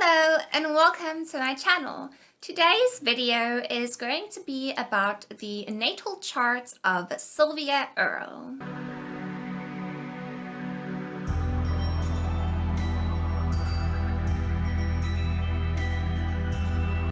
Hello and welcome to my channel. Today's video is going to be about the natal chart of Sylvia Earle.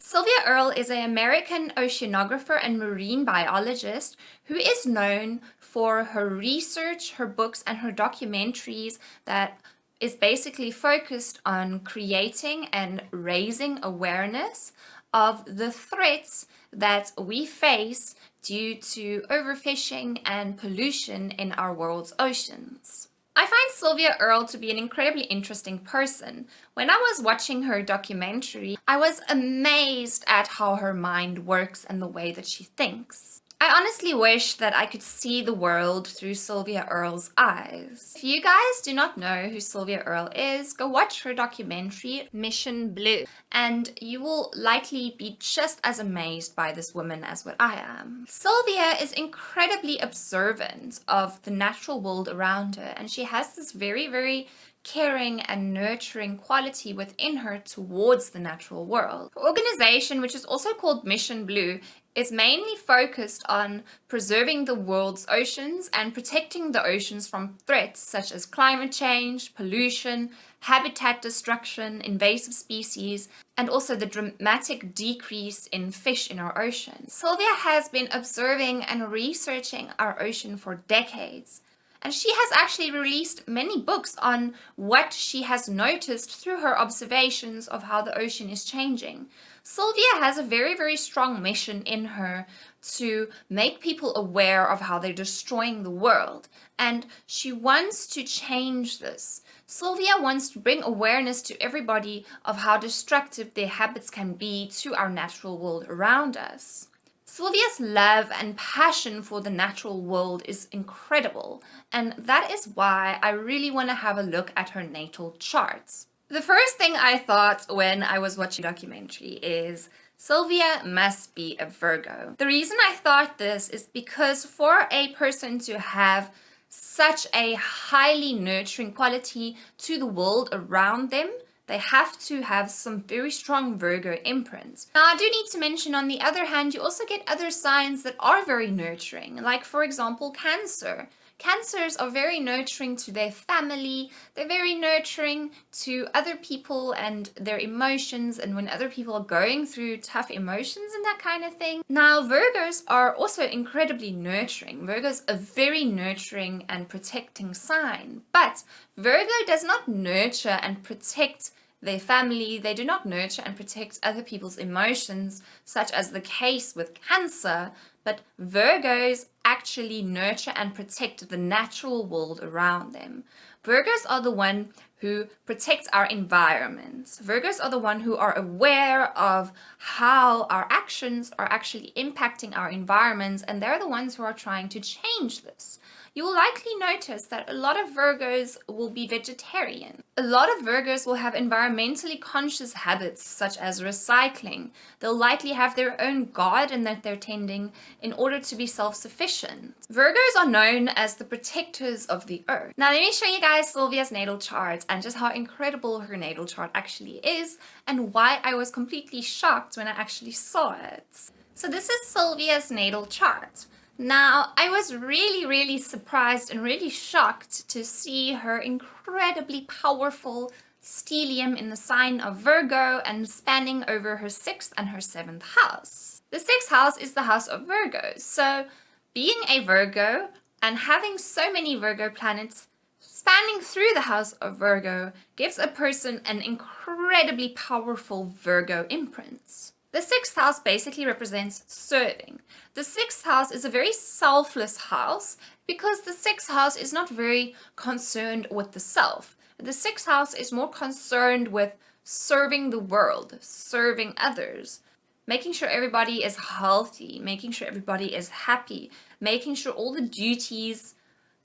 Sylvia Earle is an American oceanographer and marine biologist who is known for her research, her books, and her documentaries that is basically focused on creating and raising awareness of the threats that we face due to overfishing and pollution in our world's oceans. I find Sylvia Earle to be an incredibly interesting person. When I was watching her documentary, I was amazed at how her mind works and the way that she thinks. I honestly wish that I could see the world through Sylvia Earle's eyes. If you guys do not know who Sylvia Earle is, go watch her documentary, Mission Blue, and you will likely be just as amazed by this woman as what I am. Sylvia is incredibly observant of the natural world around her, and she has this very caring and nurturing quality within her towards the natural world. Her organization, which is also called Mission Blue, is mainly focused on preserving the world's oceans and protecting the oceans from threats such as climate change, pollution, habitat destruction, invasive species, and also the dramatic decrease in fish in our ocean. Sylvia has been observing and researching our ocean for decades. And she has actually released many books on what she has noticed through her observations of how the ocean is changing. Sylvia has a very strong mission in her to make people aware of how they're destroying the world. And she wants to change this. Sylvia wants to bring awareness to everybody of how destructive their habits can be to our natural world around us. Sylvia's love and passion for the natural world is incredible, and that is why I really want to have a look at her natal charts. The first thing I thought when I was watching the documentary is Sylvia must be a Virgo. The reason I thought this is because for a person to have such a highly nurturing quality to the world around them, they have to have some very strong Virgo imprints. Now, I do need to mention, on the other hand, you also get other signs that are very nurturing, like, for example, Cancer. Cancers are very nurturing to their family. They're very nurturing to other people and their emotions, and when other people are going through tough emotions and that kind of thing. Now, Virgos are also incredibly nurturing. Virgo's a very nurturing and protecting sign, but Virgo does not nurture and protect their family. They do not nurture and protect other people's emotions, such as the case with Cancer, but Virgos actually nurture and protect the natural world around them. Virgos are the one who protects our environment. Virgos are the one who are aware of how our actions are actually impacting our environments, and they're the ones who are trying to change this. You will likely notice that a lot of Virgos will be vegetarian. A lot of Virgos will have environmentally conscious habits such as recycling. They'll likely have their own garden that they're tending in order to be self-sufficient. Virgos are known as the protectors of the earth. Now let me show you guys Sylvia's natal chart and just how incredible her natal chart actually is and why I was completely shocked when I actually saw it. So this is Sylvia's natal chart. Now, I was really surprised and really shocked to see her incredibly powerful stellium in the sign of Virgo and spanning over her 6th and her 7th house. The 6th house is the house of Virgo, so being a Virgo and having so many Virgo planets spanning through the house of Virgo gives a person an incredibly powerful Virgo imprint. The 6th house basically represents serving. The 6th house is a very selfless house because the 6th house is not very concerned with the self. The 6th house is more concerned with serving the world, serving others, making sure everybody is healthy, making sure everybody is happy, making sure all the duties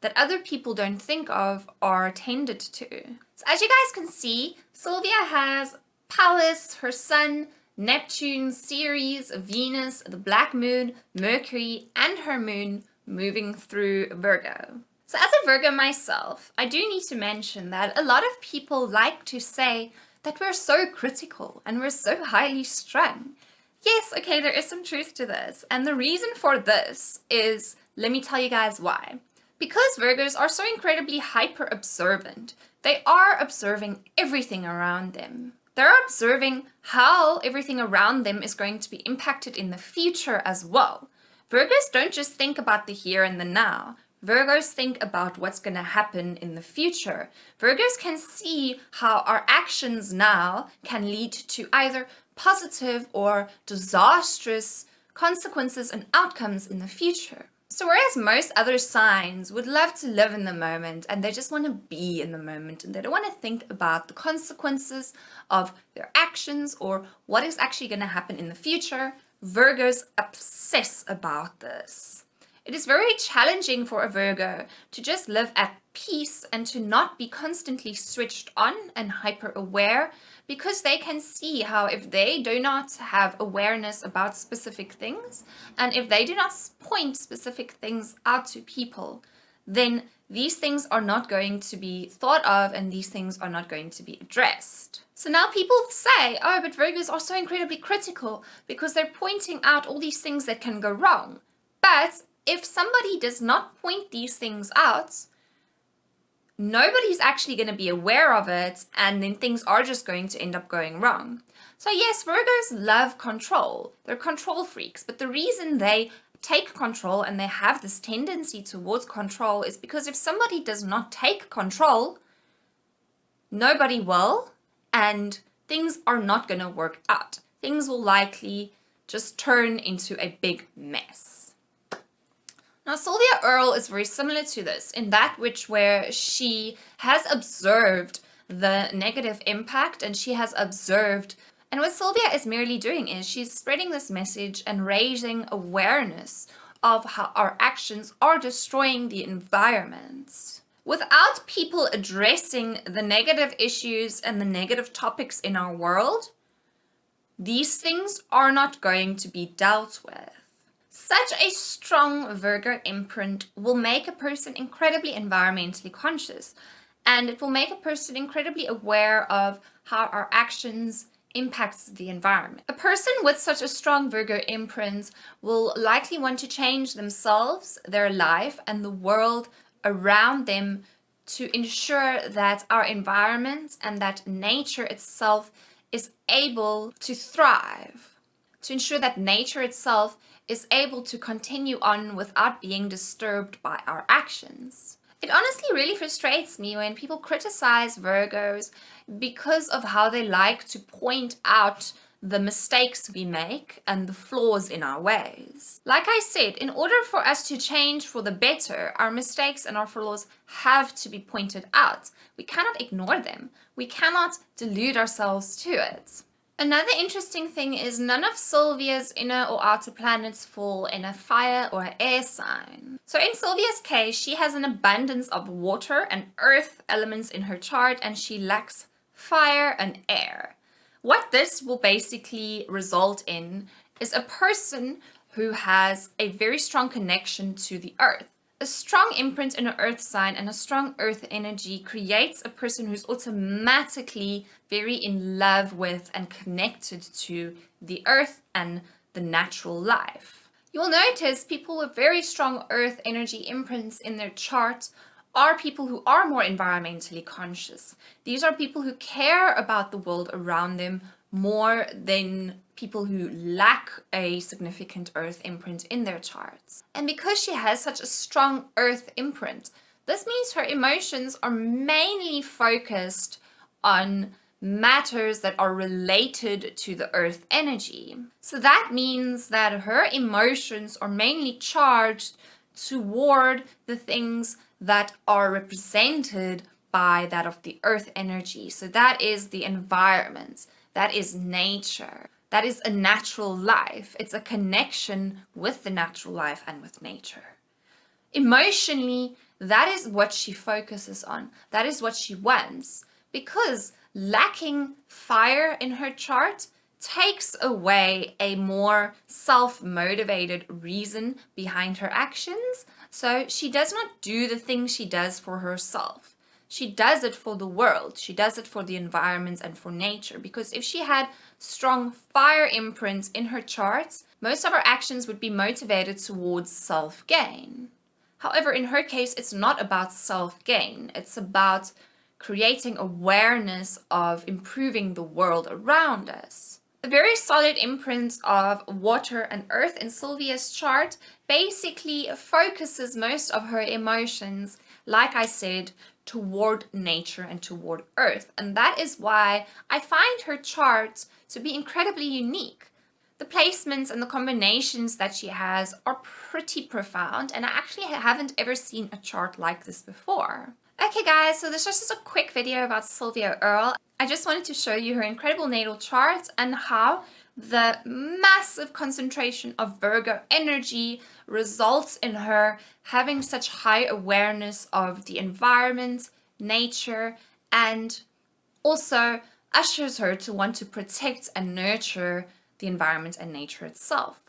that other people don't think of are tended to. So as you guys can see, Sylvia has Pallas, her sun, Neptune, Ceres, Venus, the Black Moon, Mercury, and her moon moving through Virgo. So as a Virgo myself, I do need to mention that a lot of people like to say that we're so critical and we're so highly strung. Yes, okay, there is some truth to this. And the reason for this is, let me tell you guys why. Because Virgos are so incredibly hyper observant, they are observing everything around them. They're observing how everything around them is going to be impacted in the future as well. Virgos don't just think about the here and the now. Virgos think about what's going to happen in the future. Virgos can see how our actions now can lead to either positive or disastrous consequences and outcomes in the future. So whereas most other signs would love to live in the moment and they just want to be in the moment and they don't want to think about the consequences of their actions or what is actually going to happen in the future, Virgos obsess about this. It is very challenging for a Virgo to just live at peace and to not be constantly switched on and hyper aware, because they can see how if they do not have awareness about specific things and if they do not point specific things out to people, then these things are not going to be thought of and these things are not going to be addressed. So now people say, oh, but Virgos are so incredibly critical because they're pointing out all these things that can go wrong. But if somebody does not point these things out, nobody's actually going to be aware of it, and then things are just going to end up going wrong. So yes, Virgos love control. They're control freaks, but the reason they take control and they have this tendency towards control is because if somebody does not take control, nobody will, and things are not going to work out. Things will likely just turn into a big mess. Now, Sylvia Earle is very similar to this in that which where she has observed the negative impact and she has observed, and what Sylvia is merely doing is she's spreading this message and raising awareness of how our actions are destroying the environment. Without people addressing the negative issues and the negative topics in our world, these things are not going to be dealt with. Such a strong Virgo imprint will make a person incredibly environmentally conscious, and it will make a person incredibly aware of how our actions impacts the environment. A person with such a strong Virgo imprint will likely want to change themselves, their life, and the world around them to ensure that our environment and that nature itself is able to thrive, to ensure that nature itself is able to continue on without being disturbed by our actions. It honestly really frustrates me when people criticize Virgos because of how they like to point out the mistakes we make and the flaws in our ways. Like I said, in order for us to change for the better, our mistakes and our flaws have to be pointed out. We cannot ignore them. We cannot delude ourselves to it. Another interesting thing is none of Sylvia's inner or outer planets fall in a fire or air sign. So in Sylvia's case, she has an abundance of water and earth elements in her chart, and she lacks fire and air. What this will basically result in is a person who has a very strong connection to the earth. A strong imprint in an earth sign and a strong earth energy creates a person who's automatically very in love with and connected to the earth and the natural life. You'll notice people with very strong earth energy imprints in their chart are people who are more environmentally conscious. These are people who care about the world around them more than people who lack a significant earth imprint in their charts. And because she has such a strong earth imprint, this means her emotions are mainly focused on matters that are related to the earth energy. So that means that her emotions are mainly charged toward the things that are represented by that of the earth energy. So that is the environment, that is nature, that is a natural life. It's a connection with the natural life and with nature. Emotionally, that is what she focuses on. That is what she wants, because lacking fire in her chart takes away a more self-motivated reason behind her actions. So she does not do the things she does for herself. she does it for the world. She does it for the environment and for nature. Because if she had strong fire imprints in her charts, most of her actions would be motivated towards self-gain. However, in her case, it's not about self-gain. It's about creating awareness of improving the world around us. The very solid imprints of water and earth in Sylvia's chart basically focuses most of her emotions, like I said, toward nature and toward earth. And that is why I find her chart to be incredibly unique. The placements and the combinations that she has are pretty profound, and I actually haven't ever seen a chart like this before. Okay guys, so this is just a quick video about Sylvia Earle. I just wanted to show you her incredible natal chart and how the massive concentration of Virgo energy results in her having such high awareness of the environment, nature, and also ushers her to want to protect and nurture the environment and nature itself.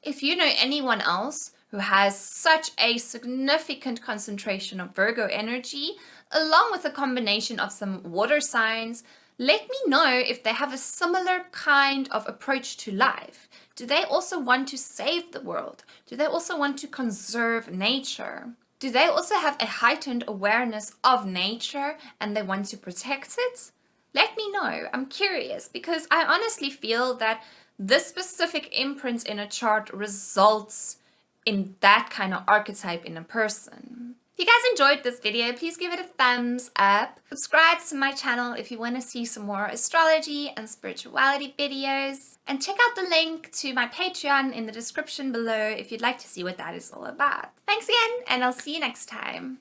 If you know anyone else who has such a significant concentration of Virgo energy, along with a combination of some water signs, let me know if they have a similar kind of approach to life. Do they also want to save the world? Do they also want to conserve nature? Do they also have a heightened awareness of nature and they want to protect it? Let me know. I'm curious because I honestly feel that this specific imprint in a chart results in that kind of archetype in a person. If you guys enjoyed this video, please give it a thumbs up. Subscribe to my channel if you want to see some more astrology and spirituality videos. And check out the link to my Patreon in the description below if you'd like to see what that is all about. Thanks again, and I'll see you next time.